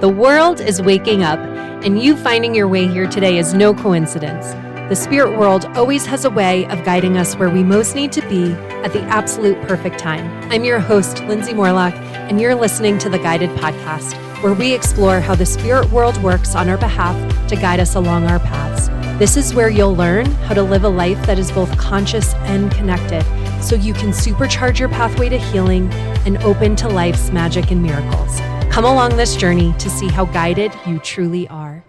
The world is waking up, and you finding your way here today is no coincidence. The spirit world always has a way of guiding us where we most need to be at the absolute perfect time. I'm your host, Lindsay Morlock, and you're listening to the Guided Podcast, where we explore how the spirit world works on our behalf to guide us along our paths. This is where you'll learn how to live a life that is both conscious and connected, so you can supercharge your pathway to healing and open to life's magic and miracles. Come along this journey to see how guided you truly are.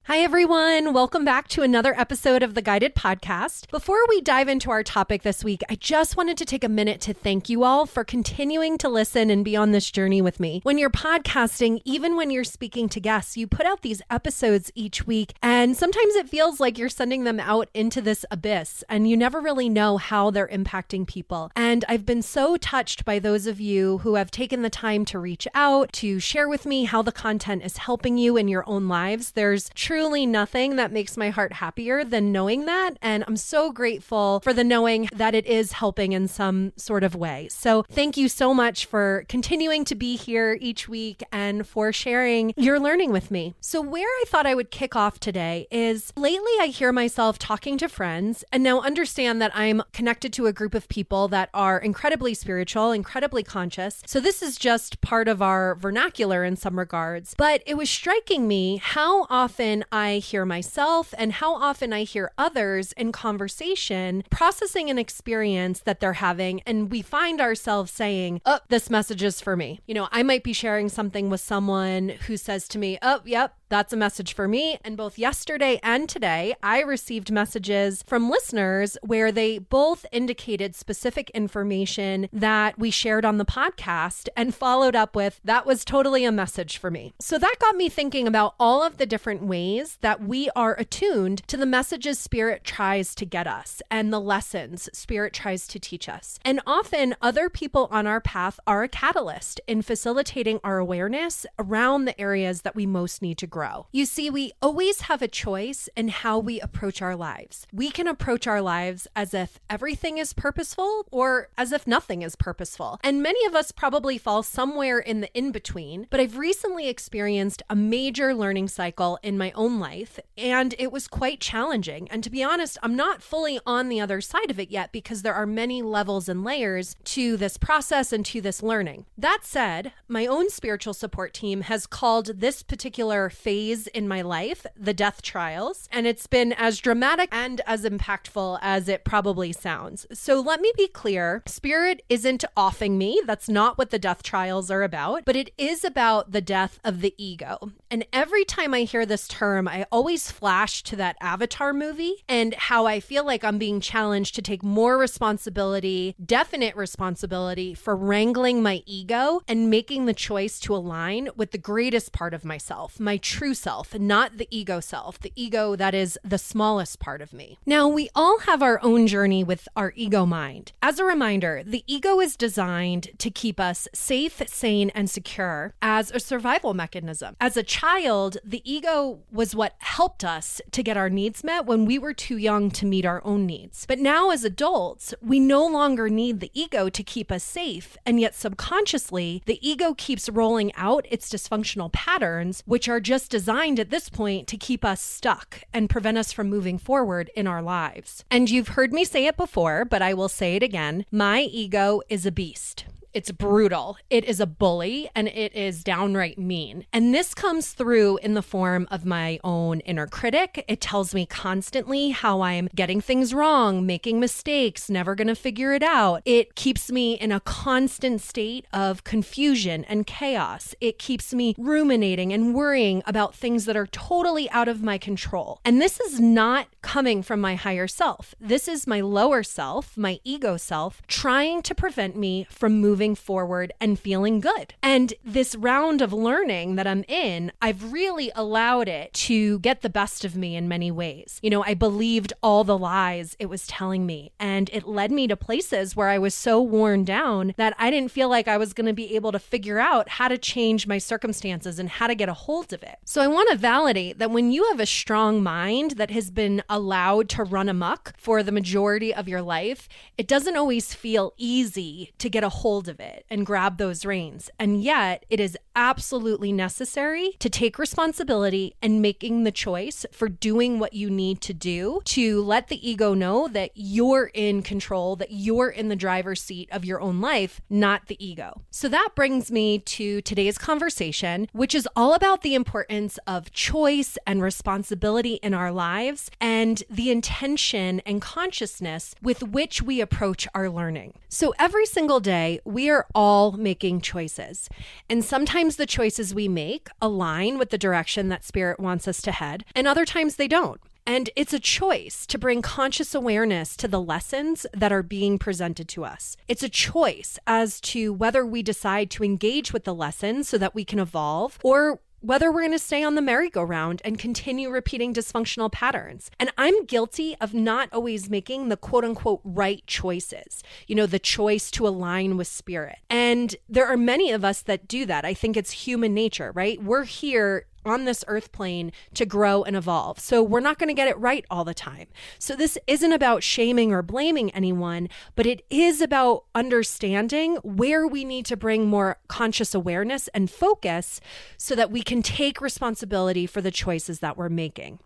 Hi, everyone. Welcome back to another episode of the Guided Podcast. Before we dive into our topic this week, I just wanted to take a minute to thank you all for continuing to listen and be on this journey with me. When you're podcasting, even when you're speaking to guests, you put out these episodes each week, and sometimes it feels like you're sending them out into this abyss, and you never really know how they're impacting people. And I've been so touched by those of you who have taken the time to reach out, to share with me how the content is helping you in your own lives. There's truly nothing that makes my heart happier than knowing that. And I'm so grateful for the knowing that it is helping in some sort of way. So thank you so much for continuing to be here each week and for sharing your learning with me. So where I thought I would kick off today is lately I hear myself talking to friends, and now understand that I'm connected to a group of people that are incredibly spiritual, incredibly conscious. So this is just part of our vernacular in some regards. But it was striking me how often I hear myself and how often I hear others in conversation processing an experience that they're having, and we find ourselves saying, oh, this message is for me. You know, I might be sharing something with someone who says to me, oh, yep, that's a message for me. And both yesterday and today, I received messages from listeners where they both indicated specific information that we shared on the podcast and followed up with, that was totally a message for me. So that got me thinking about all of the different ways that we are attuned to the messages Spirit tries to get us and the lessons Spirit tries to teach us. And often other people on our path are a catalyst in facilitating our awareness around the areas that we most need to grow. You see, we always have a choice in how we approach our lives. We can approach our lives as if everything is purposeful or as if nothing is purposeful. And many of us probably fall somewhere in the in-between, but I've recently experienced a major learning cycle in my own life, and it was quite challenging. And to be honest, I'm not fully on the other side of it yet because there are many levels and layers to this process and to this learning. That said, my own spiritual support team has called this particular phase in my life the death trials, and it's been as dramatic and as impactful as it probably sounds. So let me be clear, Spirit isn't offing me. That's not what the death trials are about, but it is about the death of the ego. And every time I hear this term, I always flash to that Avatar movie and how I feel like I'm being challenged to take more responsibility, definite responsibility for wrangling my ego and making the choice to align with the greatest part of myself, my true self, not the ego self, the ego that is the smallest part of me. Now, we all have our own journey with our ego mind. As a reminder, the ego is designed to keep us safe, sane, and secure as a survival mechanism. As a child, the ego was what helped us to get our needs met when we were too young to meet our own needs. But now as adults, we no longer need the ego to keep us safe, and yet subconsciously, the ego keeps rolling out its dysfunctional patterns, which are just designed at this point to keep us stuck and prevent us from moving forward in our lives. And you've heard me say it before, but I will say it again. My ego is a beast. It's brutal. It is a bully, and it is downright mean. And this comes through in the form of my own inner critic. It tells me constantly how I'm getting things wrong, making mistakes, never going to figure it out. It keeps me in a constant state of confusion and chaos. It keeps me ruminating and worrying about things that are totally out of my control. And this is not coming from my higher self. This is my lower self, my ego self, trying to prevent me from moving forward and feeling good. And this round of learning that I'm in, I've really allowed it to get the best of me in many ways. You know, I believed all the lies it was telling me, and it led me to places where I was so worn down that I didn't feel like I was going to be able to figure out how to change my circumstances and how to get a hold of it. So I want to validate that when you have a strong mind that has been allowed to run amok for the majority of your life, it doesn't always feel easy to get a hold of of it and grab those reins. And yet it is absolutely necessary to take responsibility and making the choice for doing what you need to do to let the ego know that you're in control, that you're in the driver's seat of your own life, not the ego. So that brings me to today's conversation, which is all about the importance of choice and responsibility in our lives and the intention and consciousness with which we approach our learning. So every single day, we are all making choices. And sometimes the choices we make align with the direction that spirit wants us to head, and other times they don't. And it's a choice to bring conscious awareness to the lessons that are being presented to us. It's a choice as to whether we decide to engage with the lessons so that we can evolve, or whether we're going to stay on the merry-go-round and continue repeating dysfunctional patterns. And I'm guilty of not always making the quote-unquote right choices, the choice to align with spirit. And there are many of us that do that. I think it's human nature, right? We're here on this earth plane to grow and evolve. So we're not going to get it right all the time. So this isn't about shaming or blaming anyone, but it is about understanding where we need to bring more conscious awareness and focus so that we can take responsibility for the choices that we're making.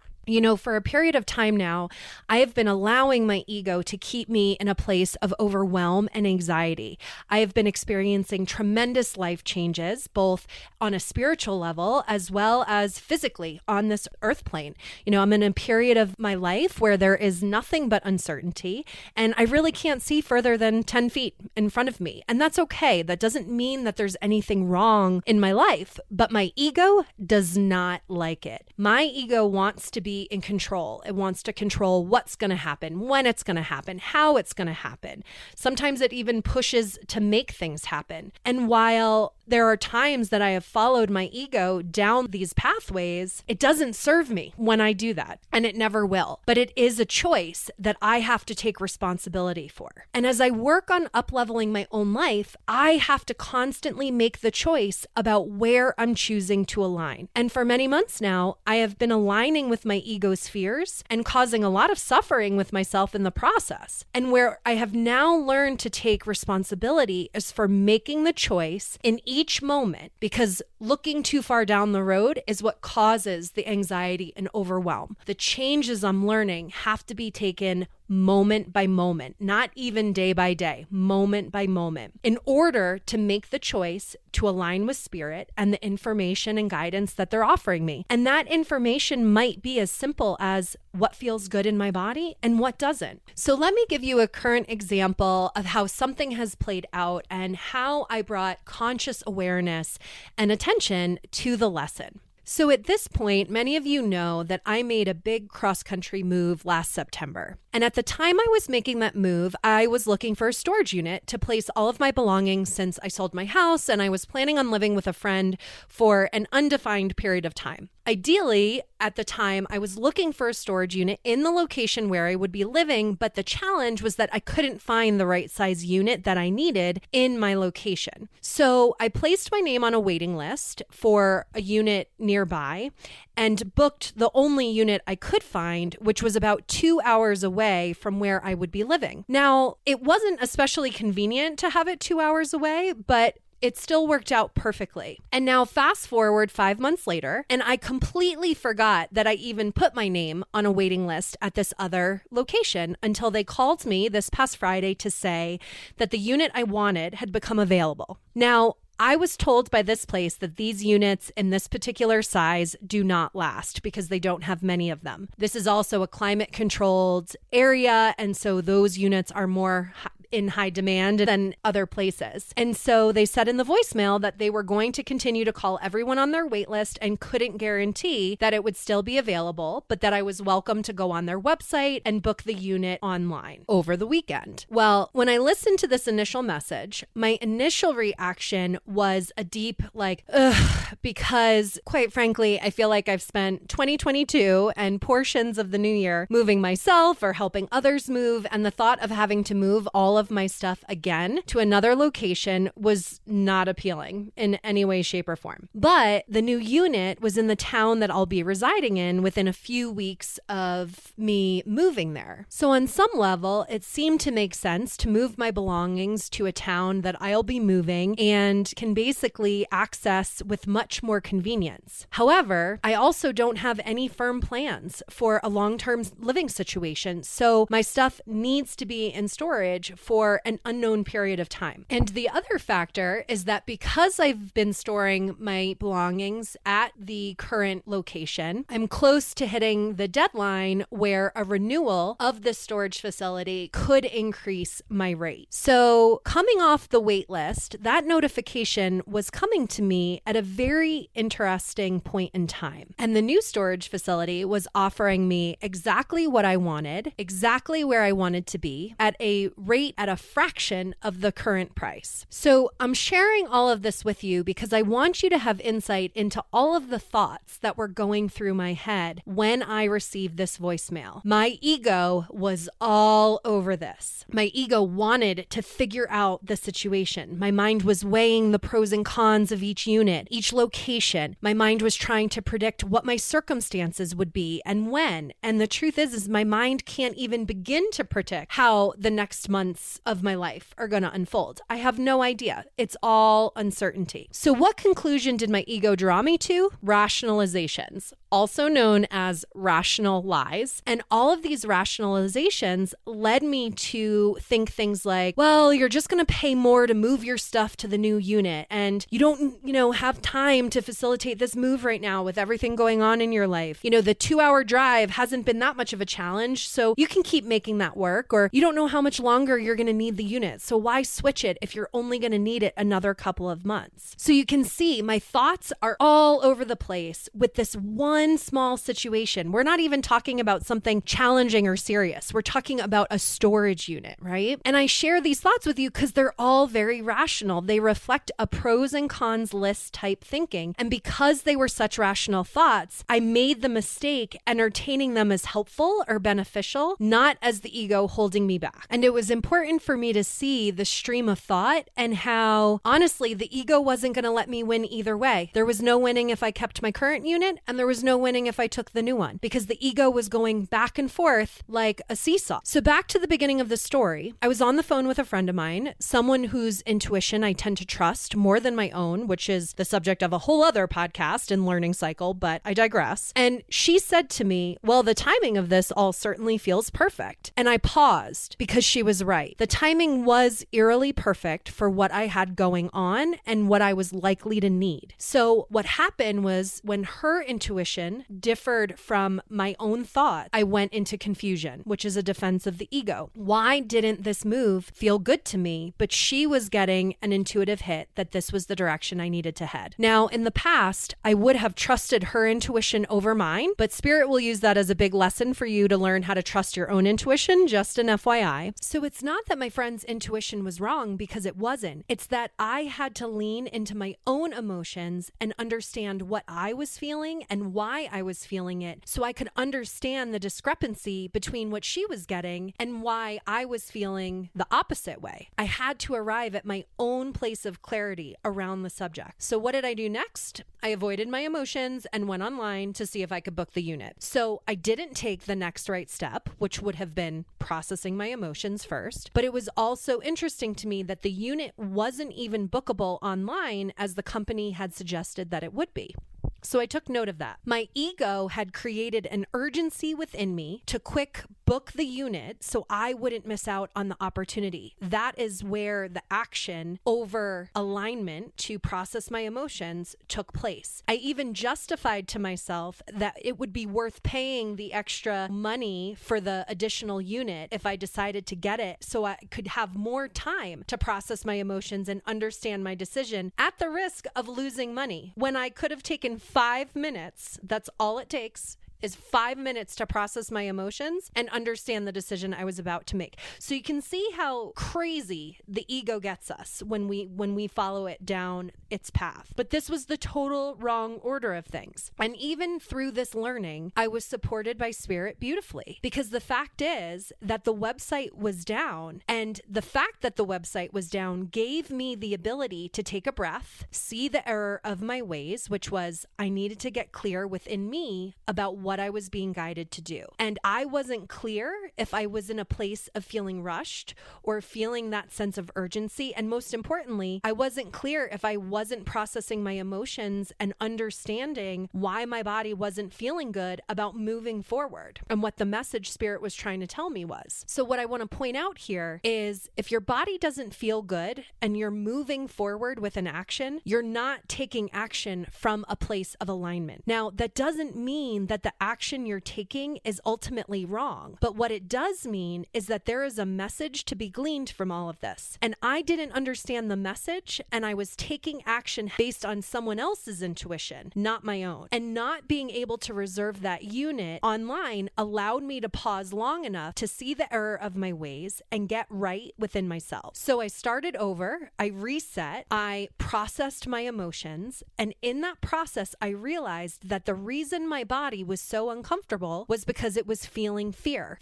For a period of time now, I have been allowing my ego to keep me in a place of overwhelm and anxiety. I have been experiencing tremendous life changes, both on a spiritual level as well as physically on this earth plane. I'm in a period of my life where there is nothing but uncertainty, and I really can't see further than 10 feet in front of me. And that's okay. That doesn't mean that there's anything wrong in my life, but my ego does not like it. My ego wants to be in control. It wants to control what's going to happen, when it's going to happen, how it's going to happen. Sometimes it even pushes to make things happen. And while there are times that I have followed my ego down these pathways, it doesn't serve me when I do that, and it never will. But it is a choice that I have to take responsibility for. And as I work on up-leveling my own life, I have to constantly make the choice about where I'm choosing to align. And for many months now, I have been aligning with my ego's fears and causing a lot of suffering with myself in the process. And where I have now learned to take responsibility is for making the choice in each moment, because looking too far down the road is what causes the anxiety and overwhelm. The changes I'm learning have to be taken moment by moment, not even day by day, moment by moment, in order to make the choice to align with spirit and the information and guidance that they're offering me. And that information might be as simple as what feels good in my body and what doesn't. So let me give you a current example of how something has played out and how I brought conscious awareness and attention to the lesson. So at this point, many of you know that I made a big cross-country move last September. And at the time I was making that move, I was looking for a storage unit to place all of my belongings since I sold my house and I was planning on living with a friend for an undefined period of time. Ideally, at the time, I was looking for a storage unit in the location where I would be living, but the challenge was that I couldn't find the right size unit that I needed in my location. So I placed my name on a waiting list for a unit nearby and booked the only unit I could find, which was about 2 hours away from where I would be living. Now, it wasn't especially convenient to have it 2 hours away, but it still worked out perfectly. And now fast forward 5 months later, and I completely forgot that I even put my name on a waiting list at this other location until they called me this past Friday to say that the unit I wanted had become available. Now, I was told by this place that these units in this particular size do not last because they don't have many of them. This is also a climate-controlled area, and so those units are more in high demand than other places. And so they said in the voicemail that they were going to continue to call everyone on their wait list and couldn't guarantee that it would still be available, but that I was welcome to go on their website and book the unit online over the weekend. Well, when I listened to this initial message, my initial reaction was a deep ugh, because quite frankly, I feel like I've spent 2022 and portions of the new year moving myself or helping others move, and the thought of having to move all of my stuff again to another location was not appealing in any way, shape, or form. But the new unit was in the town that I'll be residing in within a few weeks of me moving there. So on some level, it seemed to make sense to move my belongings to a town that I'll be moving and can basically access with much more convenience. However, I also don't have any firm plans for a long-term living situation, so my stuff needs to be in storage for an unknown period of time. And the other factor is that because I've been storing my belongings at the current location, I'm close to hitting the deadline where a renewal of this storage facility could increase my rate. So coming off the wait list, that notification was coming to me at a very interesting point in time. And the new storage facility was offering me exactly what I wanted, exactly where I wanted to be, at a rate at a fraction of the current price. So I'm sharing all of this with you because I want you to have insight into all of the thoughts that were going through my head when I received this voicemail. My ego was all over this. My ego wanted to figure out the situation. My mind was weighing the pros and cons of each unit, each location. My mind was trying to predict what my circumstances would be and when. And the truth is my mind can't even begin to predict how the next months of my life are going to unfold. I have no idea. It's all uncertainty. So what conclusion did my ego draw me to? Rationalizations, also known as rational lies. And all of these rationalizations led me to think things like, well, you're just going to pay more to move your stuff to the new unit. And you don't, have time to facilitate this move right now with everything going on in your life. The 2-hour drive hasn't been that much of a challenge, so you can keep making that work. Or you don't know how much longer you're going to need the unit, so why switch it if you're only going to need it another couple of months? So you can see my thoughts are all over the place with this one small situation. We're not even talking about something challenging or serious. We're talking about a storage unit, right? And I share these thoughts with you because they're all very rational. They reflect a pros and cons list type thinking. And because they were such rational thoughts, I made the mistake entertaining them as helpful or beneficial, not as the ego holding me back. And it was important for me to see the stream of thought and how, honestly, the ego wasn't going to let me win either way. There was no winning if I kept my current unit, and there was no winning if I took the new one, because the ego was going back and forth like a seesaw. So back to the beginning of the story, I was on the phone with a friend of mine, someone whose intuition I tend to trust more than my own, which is the subject of a whole other podcast and learning cycle, but I digress. And she said to me, well, the timing of this all certainly feels perfect. And I paused because she was right. The timing was eerily perfect for what I had going on and what I was likely to need. So what happened was when her intuition differed from my own thought, I went into confusion, which is a defense of the ego. Why didn't this move feel good to me? But she was getting an intuitive hit that this was the direction I needed to head. Now, in the past, I would have trusted her intuition over mine, but Spirit will use that as a big lesson for you to learn how to trust your own intuition, just an FYI. So it's not that my friend's intuition was wrong, because it wasn't. It's that I had to lean into my own emotions and understand what I was feeling and why I was feeling it, so I could understand the discrepancy between what she was getting and why I was feeling the opposite way. I had to arrive at my own place of clarity around the subject. So what did I do next? I avoided my emotions and went online to see if I could book the unit. So I didn't take the next right step, which would have been processing my emotions first. But it was also interesting to me that the unit wasn't even bookable online as the company had suggested that it would be. So I took note of that. My ego had created an urgency within me to quick book the unit so I wouldn't miss out on the opportunity. That is where the action over alignment to process my emotions took place. I even justified to myself that it would be worth paying the extra money for the additional unit if I decided to get it, so I could have more time to process my emotions and understand my decision at the risk of losing money, when I could have taken 5 minutes. That's all it takes is 5 minutes to process my emotions and understand the decision I was about to make. So you can see how crazy the ego gets us when we follow it down its path. But this was the total wrong order of things. And even through this learning, I was supported by Spirit beautifully, because the fact is that the website was down, and the fact that the website was down gave me the ability to take a breath, see the error of my ways, which was I needed to get clear within me about what I was being guided to do. And I wasn't clear if I was in a place of feeling rushed or feeling that sense of urgency. And most importantly, I wasn't clear if I wasn't processing my emotions and understanding why my body wasn't feeling good about moving forward and what the message Spirit was trying to tell me was. So what I want to point out here is if your body doesn't feel good and you're moving forward with an action, you're not taking action from a place of alignment. Now, that doesn't mean that the action you're taking is ultimately wrong, but what it does mean is that there is a message to be gleaned from all of this. And I didn't understand the message, and I was taking action based on someone else's intuition, not my own. And not being able to reserve that unit online allowed me to pause long enough to see the error of my ways and get right within myself. So I started over, I reset, I processed my emotions, and in that process, I realized that the reason my body was so uncomfortable was because it was feeling fear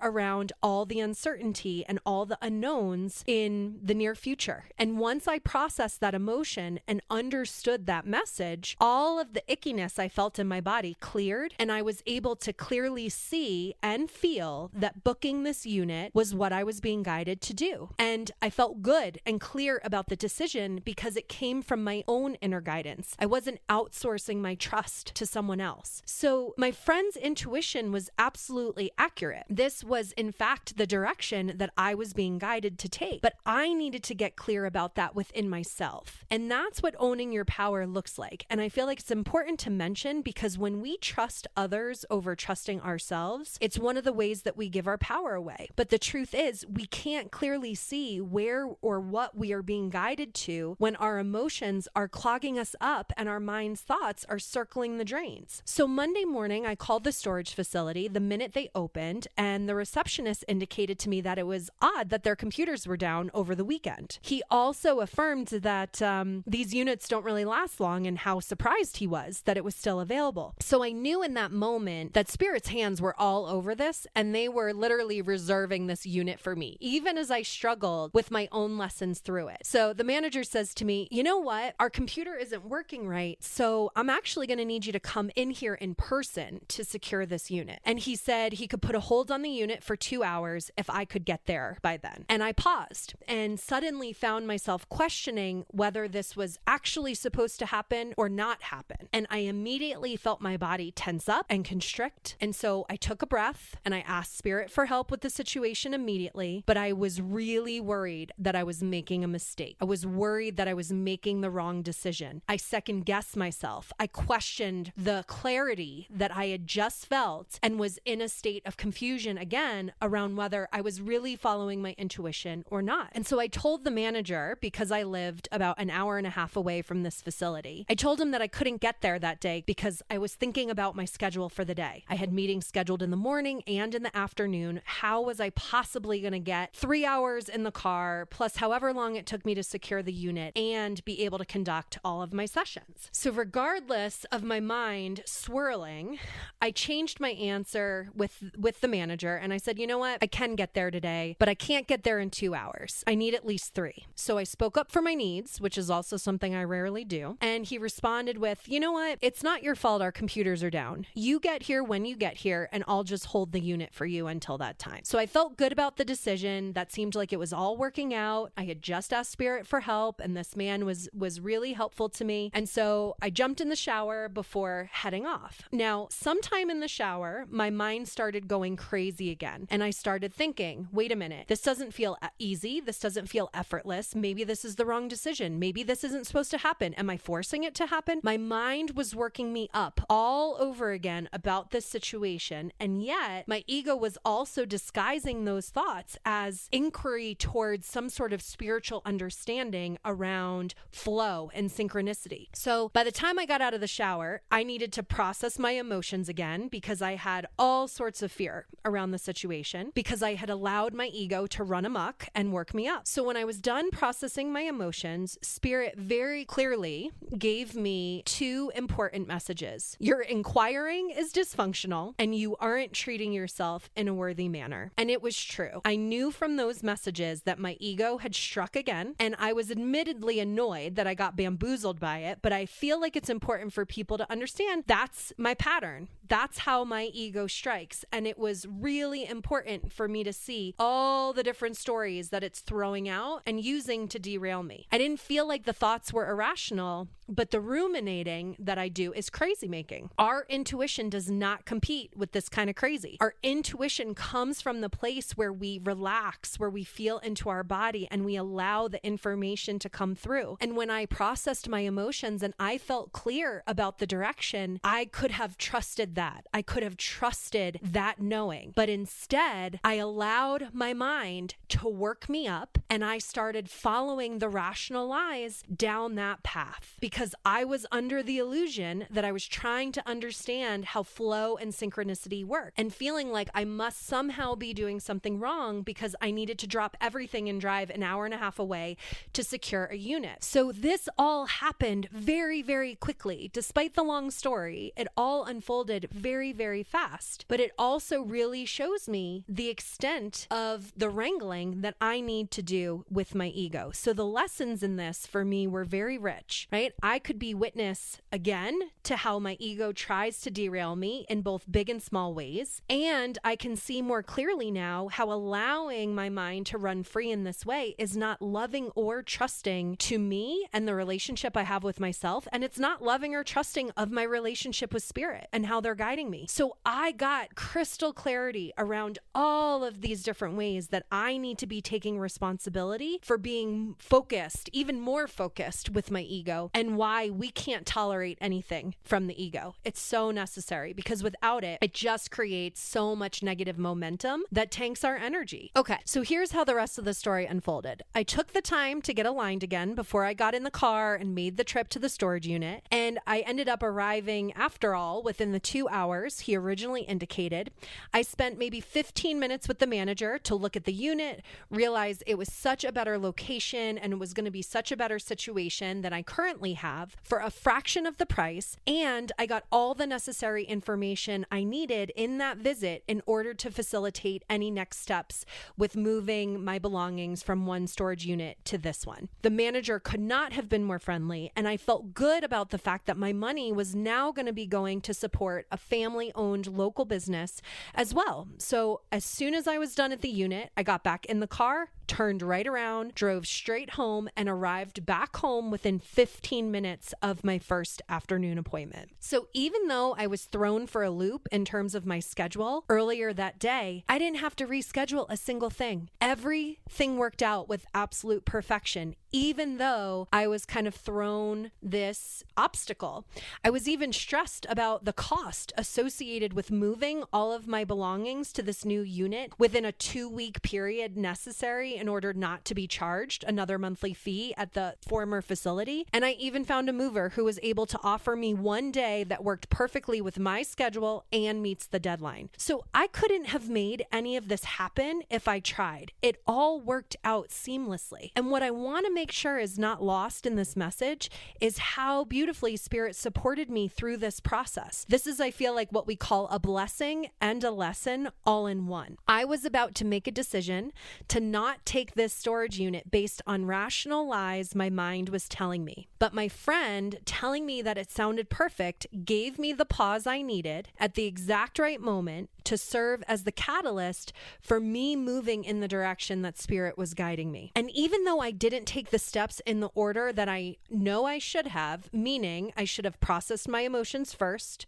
around all the uncertainty and all the unknowns in the near future. And once I processed that emotion and understood that message, all of the ickiness I felt in my body cleared, and I was able to clearly see and feel that booking this unit was what I was being guided to do. And I felt good and clear about the decision because it came from my own inner guidance. I wasn't outsourcing my trust to someone else. So my friend's intuition was absolutely accurate. This was, in fact, the direction that I was being guided to take. But I needed to get clear about that within myself. And that's what owning your power looks like. And I feel like it's important to mention because when we trust others over trusting ourselves, it's one of the ways that we give our power away. But the truth is, we can't clearly see where or what we are being guided to when our emotions are clogging us up and our mind's thoughts are circling the drains. So Monday morning, I called the storage facility the minute they opened, and the receptionist indicated to me that it was odd that their computers were down over the weekend. He also affirmed that these units don't really last long and how surprised he was that it was still available. So I knew in that moment that Spirit's hands were all over this, and they were literally reserving this unit for me, even as I struggled with my own lessons through it. So the manager says to me, you know what? Our computer isn't working right, so I'm actually going to need you to come in here in person to secure this unit. And he said he could put a hold on the unit for 2 hours if I could get there by then. And I paused and suddenly found myself questioning whether this was actually supposed to happen or not happen. And I immediately felt my body tense up and constrict. And so I took a breath and I asked Spirit for help with the situation immediately. But I was really worried that I was making a mistake. I was worried that I was making the wrong decision. I second guessed myself. I questioned the clarity that I had just felt and was in a state of confusion again around whether I was really following my intuition or not. And so I told the manager, because I lived about an hour and a half away from this facility, I told him that I couldn't get there that day because I was thinking about my schedule for the day. I had meetings scheduled in the morning and in the afternoon. How was I possibly going to get 3 hours in the car plus however long it took me to secure the unit and be able to conduct all of my sessions? So regardless of my mind swirling, I changed my answer with the manager, and I said, you know what? I can get there today, but I can't get there in 2 hours. I need at least 3. So I spoke up for my needs, which is also something I rarely do. And he responded with, you know what? It's not your fault our computers are down. You get here when you get here, and I'll just hold the unit for you until that time. So I felt good about the decision. That seemed like it was all working out. I had just asked Spirit for help, and this man was really helpful to me. And so I jumped in the shower before heading off. Now, sometime in the shower, my mind started going crazy again. And I started thinking, wait a minute, this doesn't feel easy. This doesn't feel effortless. Maybe this is the wrong decision. Maybe this isn't supposed to happen. Am I forcing it to happen? My mind was working me up all over again about this situation. And yet my ego was also disguising those thoughts as inquiry towards some sort of spiritual understanding around flow and synchronicity. So by the time I got out of the shower, I needed to process my emotions emotions again because I had all sorts of fear around the situation because I had allowed my ego to run amok and work me up. So when I was done processing my emotions, Spirit very clearly gave me two important messages. Your inquiring is dysfunctional and you aren't treating yourself in a worthy manner. And it was true. I knew from those messages that my ego had struck again, and I was admittedly annoyed that I got bamboozled by it, but I feel like it's important for people to understand that's my pattern. That's how my ego strikes. And it was really important for me to see all the different stories that it's throwing out and using to derail me. I didn't feel like the thoughts were irrational, but the ruminating that I do is crazy making. Our intuition does not compete with this kind of crazy. Our intuition comes from the place where we relax, where we feel into our body and we allow the information to come through. And when I processed my emotions and I felt clear about the direction, I could have trusted that. I could have trusted that knowing. But instead, I allowed my mind to work me up and I started following the rational lies down that path because I was under the illusion that I was trying to understand how flow and synchronicity work and feeling like I must somehow be doing something wrong because I needed to drop everything and drive an hour and a half away to secure a unit. So this all happened very, very quickly. Despite the long story, it all unfolded very, very fast. But it also really shows me the extent of the wrangling that I need to do with my ego. So the lessons in this for me were very rich, right? I could be witness again to how my ego tries to derail me in both big and small ways. And I can see more clearly now how allowing my mind to run free in this way is not loving or trusting to me and the relationship I have with myself. And it's not loving or trusting of my relationship with Spirit and how they're guiding me. So I got crystal clarity around all of these different ways that I need to be taking responsibility for being focused, even more focused with my ego, and why we can't tolerate anything from the ego. It's so necessary because without it, it just creates so much negative momentum that tanks our energy. Okay, so here's how the rest of the story unfolded. I took the time to get aligned again before I got in the car and made the trip to the storage unit, and I ended up arriving, after all, within the 2 hours he originally indicated. I spent maybe 15 minutes with the manager to look at the unit, realize it was such a better location and it was going to be such a better situation than I currently have for a fraction of the price, and I got all the necessary information I needed in that visit in order to facilitate any next steps with moving my belongings from one storage unit to this one. The manager could not have been more friendly, and I felt good about the fact that my money was now going to be going to support a family-owned local business as well. So as soon as I was done at the unit, I got back in the car, turned right around, drove straight home, and arrived back home within 15 minutes of my first afternoon appointment. So even though I was thrown for a loop in terms of my schedule earlier that day, I didn't have to reschedule a single thing. Everything worked out with absolute perfection, even though I was kind of thrown this obstacle. I was even stressed about the cost associated with moving all of my belongings to this new unit within a 2-week period necessary in order not to be charged another monthly fee at the former facility. And I even found a mover who was able to offer me one day that worked perfectly with my schedule and meets the deadline. So I couldn't have made any of this happen if I tried. It all worked out seamlessly. And what I want to make sure is not lost in this message is how beautifully Spirit supported me through this process. This is, I feel like, what we call a blessing and a lesson all in one. I was about to make a decision to not take this storage unit based on rational lies my mind was telling me. But my friend telling me that it sounded perfect gave me the pause I needed at the exact right moment to serve as the catalyst for me moving in the direction that Spirit was guiding me. And even though I didn't take the steps in the order that I know I should have, meaning I should have processed my emotions first,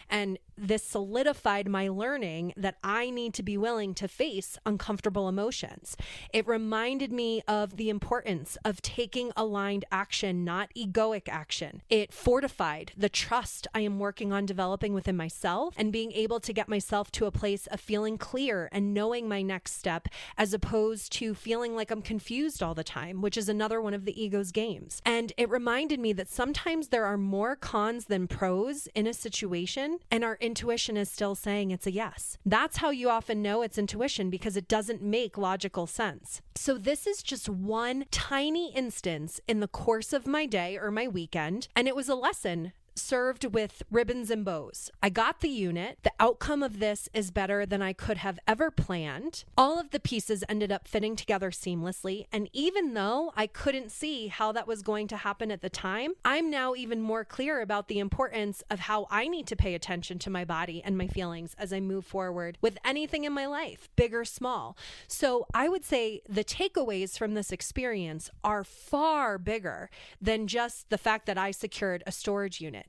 and this solidified my learning that I need to be willing to face uncomfortable emotions. It reminded me of the importance of taking aligned action, not egoic action. It fortified the trust I am working on developing within myself and being able to get myself to a place of feeling clear and knowing my next step, as opposed to feeling like I'm confused all the time, which is another another one of the ego's games. And it reminded me that sometimes there are more cons than pros in a situation, and our intuition is still saying it's a yes. That's how you often know it's intuition, because it doesn't make logical sense. So this is just one tiny instance in the course of my day or my weekend, and it was a lesson served with ribbons and bows. I got the unit. The outcome of this is better than I could have ever planned. All of the pieces ended up fitting together seamlessly. And even though I couldn't see how that was going to happen at the time, I'm now even more clear about the importance of how I need to pay attention to my body and my feelings as I move forward with anything in my life, big or small. So I would say the takeaways from this experience are far bigger than just the fact that I secured a storage unit.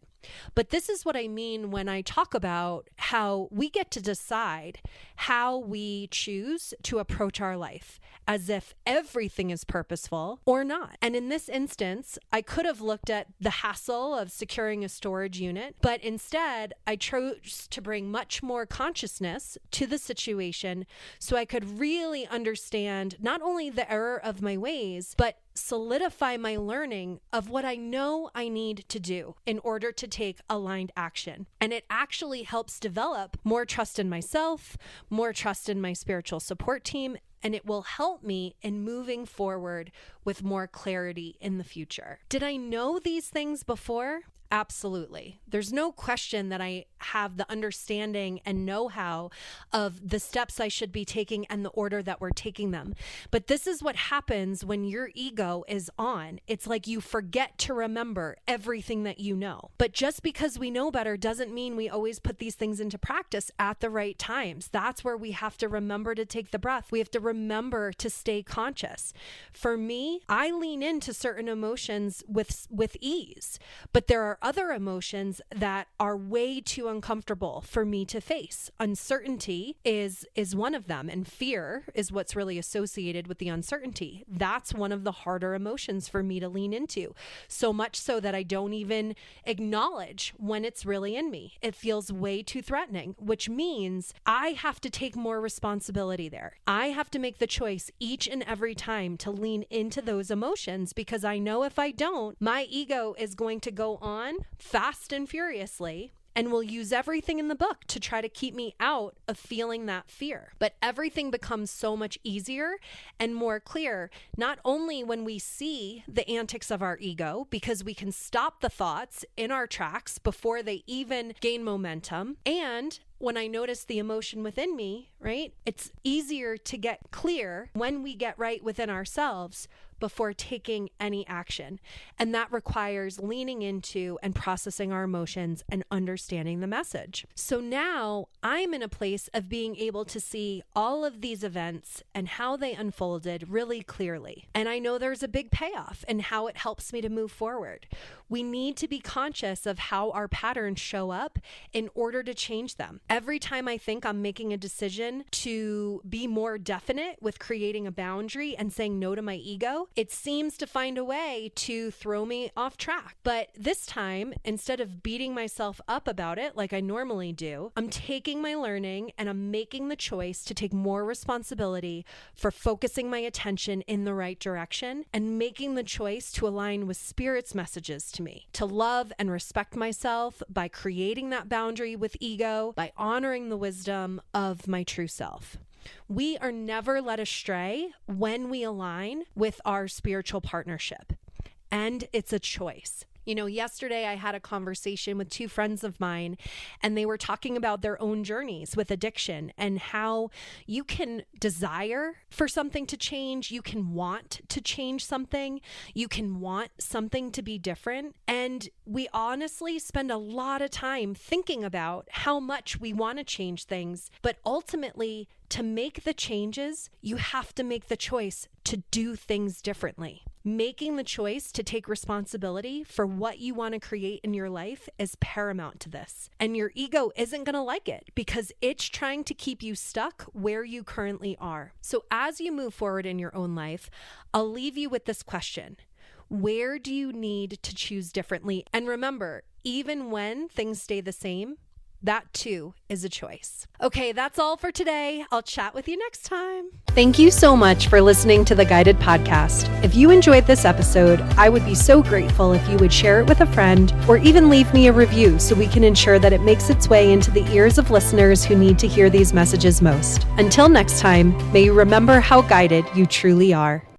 But this is what I mean when I talk about how we get to decide how we choose to approach our life, as if everything is purposeful or not. And in this instance, I could have looked at the hassle of securing a storage unit, but instead I chose to bring much more consciousness to the situation so I could really understand not only the error of my ways, but solidify my learning of what I know I need to do in order to take aligned action. And it actually helps develop more trust in myself, more trust in my spiritual support team, and it will help me in moving forward with more clarity in the future. Did I know these things before? Absolutely. There's no question that I have the understanding and know-how of the steps I should be taking and the order that we're taking them. But this is what happens when your ego is on. It's like you forget to remember everything that you know. But just because we know better doesn't mean we always put these things into practice at the right times. That's where we have to remember to take the breath. We have to remember to stay conscious. For me, I lean into certain emotions with ease, but there are other emotions that are way too uncomfortable for me to face. Uncertainty is one of them, and fear is what's really associated with the uncertainty. That's one of the harder emotions for me to lean into, so much so that I don't even acknowledge when it's really in me. It feels way too threatening, which means I have to take more responsibility there. I have to make the choice each and every time to lean into those emotions, because I know if I don't, my ego is going to go on fast and furiously and will use everything in the book to try to keep me out of feeling that fear. But everything becomes so much easier and more clear, not only when we see the antics of our ego, because we can stop the thoughts in our tracks before they even gain momentum, and when I notice the emotion within me, right? It's easier to get clear when we get right within ourselves before taking any action. And that requires leaning into and processing our emotions and understanding the message. So now I'm in a place of being able to see all of these events and how they unfolded really clearly. And I know there's a big payoff in how it helps me to move forward. We need to be conscious of how our patterns show up in order to change them. Every time I think I'm making a decision to be more definite with creating a boundary and saying no to my ego, it seems to find a way to throw me off track. But this time, instead of beating myself up about it like I normally do, I'm taking my learning and I'm making the choice to take more responsibility for focusing my attention in the right direction and making the choice to align with Spirit's messages to me, to love and respect myself by creating that boundary with ego, by honoring the wisdom of my true self. We are never led astray when we align with our spiritual partnership, and it's a choice. You know, yesterday I had a conversation with two friends of mine, and they were talking about their own journeys with addiction and how you can desire for something to change. You can want to change something. You can want something to be different. And we honestly spend a lot of time thinking about how much we want to change things. But ultimately, to make the changes, you have to make the choice to do things differently. Making the choice to take responsibility for what you want to create in your life is paramount to this. And your ego isn't going to like it because it's trying to keep you stuck where you currently are. So as you move forward in your own life, I'll leave you with this question. Where do you need to choose differently? And remember, even when things stay the same, That too is a choice. Okay, that's all for today. I'll chat with you next time. Thank you so much for listening to the Guided Podcast. If you enjoyed this episode, I would be so grateful if you would share it with a friend or even leave me a review so we can ensure that it makes its way into the ears of listeners who need to hear these messages most. Until next time, may you remember how guided you truly are.